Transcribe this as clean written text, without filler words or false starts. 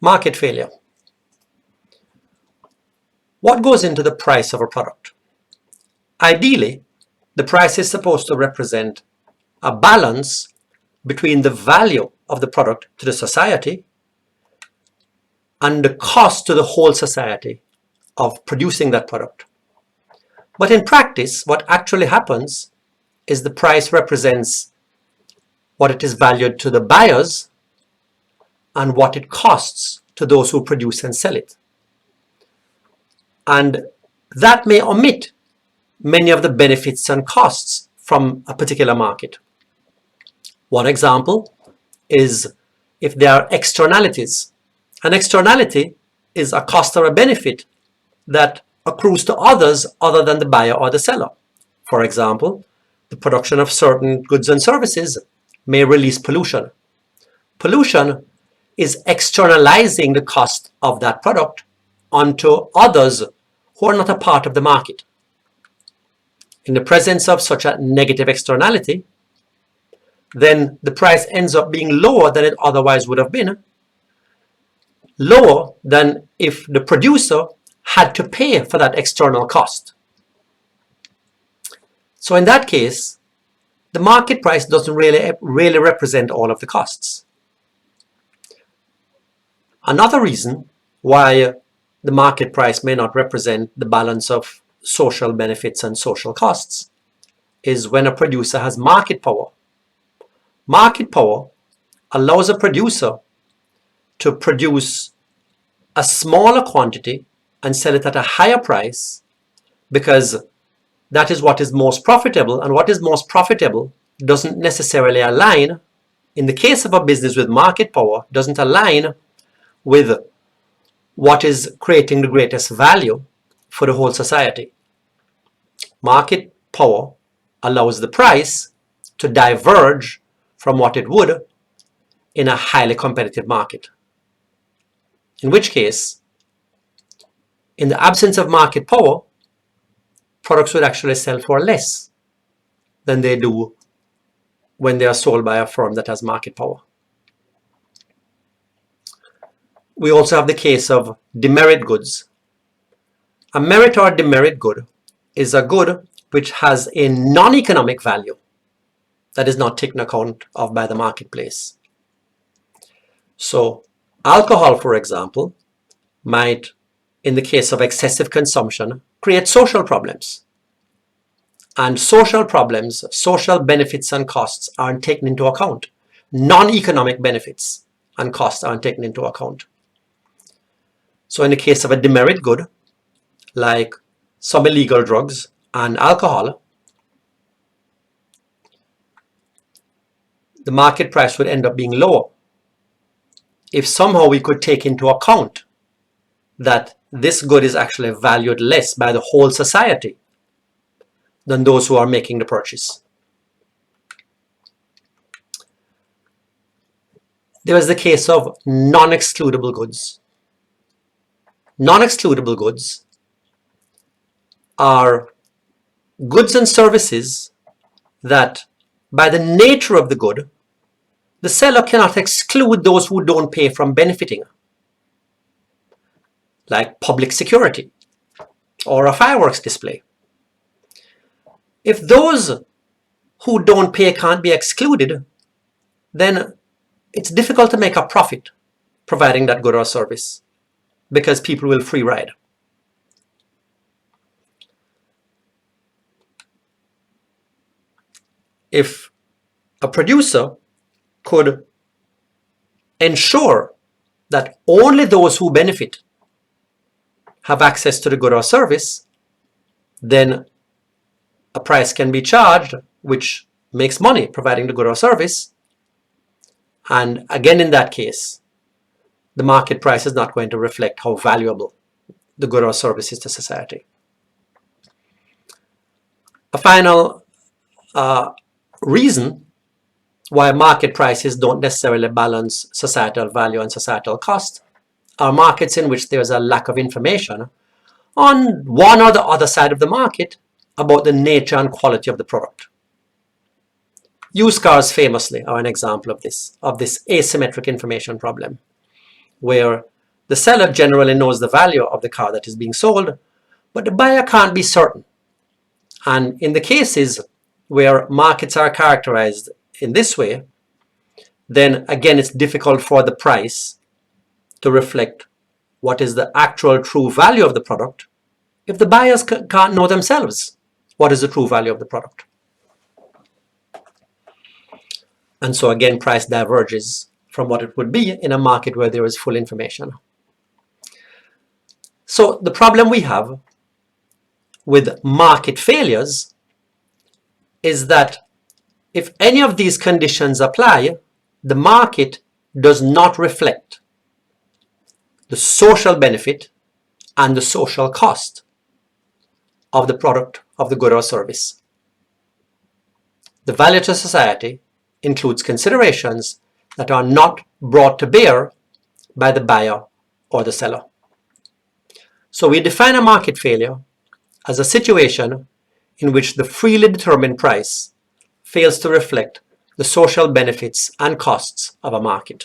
Market failure. What goes into the price of a product? Ideally, the price is supposed to represent a balance between the value of the product to the society and the cost to the whole society of producing that product. But in practice, what actually happens is the price represents what it is valued to the buyers and what it costs to those who produce and sell it. And that may omit many of the benefits and costs from a particular market. One example is if there are externalities. An externality is a cost or a benefit that accrues to others other than the buyer or the seller. For example, the production of certain goods and services may release pollution. Pollution is externalizing the cost of that product onto others who are not a part of the market. In the presence of such a negative externality, then the price ends up being lower than it otherwise would have been, lower than if the producer had to pay for that external cost. So in that case, the market price doesn't really represent all of the costs. Another reason why the market price may not represent the balance of social benefits and social costs is when a producer has market power. Market power allows a producer to produce a smaller quantity and sell it at a higher price because that is what is most profitable, and what is most profitable doesn't necessarily align, in the case of a business with market power, doesn't align with what is creating the greatest value for the whole society. Market power allows the price to diverge from what it would in a highly competitive market. In which case, in the absence of market power, products would actually sell for less than they do when they are sold by a firm that has market power. We also have the case of demerit goods. A merit or demerit good is a good which has a non-economic value that is not taken account of by the marketplace. So alcohol, for example, might, in the case of excessive consumption, create social problems. And social problems, social benefits and costs aren't taken into account. Non-economic benefits and costs aren't taken into account. So in the case of a demerit good, like some illegal drugs and alcohol, the market price would end up being lower if somehow we could take into account that this good is actually valued less by the whole society than those who are making the purchase. There is the case of non-excludable goods. Non-excludable goods are goods and services that, by the nature of the good, the seller cannot exclude those who don't pay from benefiting, like public security or a fireworks display. If those who don't pay can't be excluded, then it's difficult to make a profit providing that good or service because people will free ride. If a producer could ensure that only those who benefit have access to the good or service, then a price can be charged which makes money providing the good or service. And again, in that case, the market price is not going to reflect how valuable the good or service is to society. A final reason why market prices don't necessarily balance societal value and societal cost are markets in which there's a lack of information on one or the other side of the market about the nature and quality of the product. Used cars famously are an example of this asymmetric information problem, where The seller generally knows the value of the car that is being sold, but the buyer can't be certain. And in the cases where markets are characterized in this way, then again it's difficult for the price to reflect what is the actual true value of the product if the buyers can't know themselves what is the true value of the product. And so again, price diverges from what it would be in a market where there is full information. So the problem we have with market failures is that if any of these conditions apply, the market does not reflect the social benefit and the social cost of the product, of the good or service. The value to society includes considerations that are not brought to bear by the buyer or the seller. So we define a market failure as a situation in which the freely determined price fails to reflect the social benefits and costs of a market.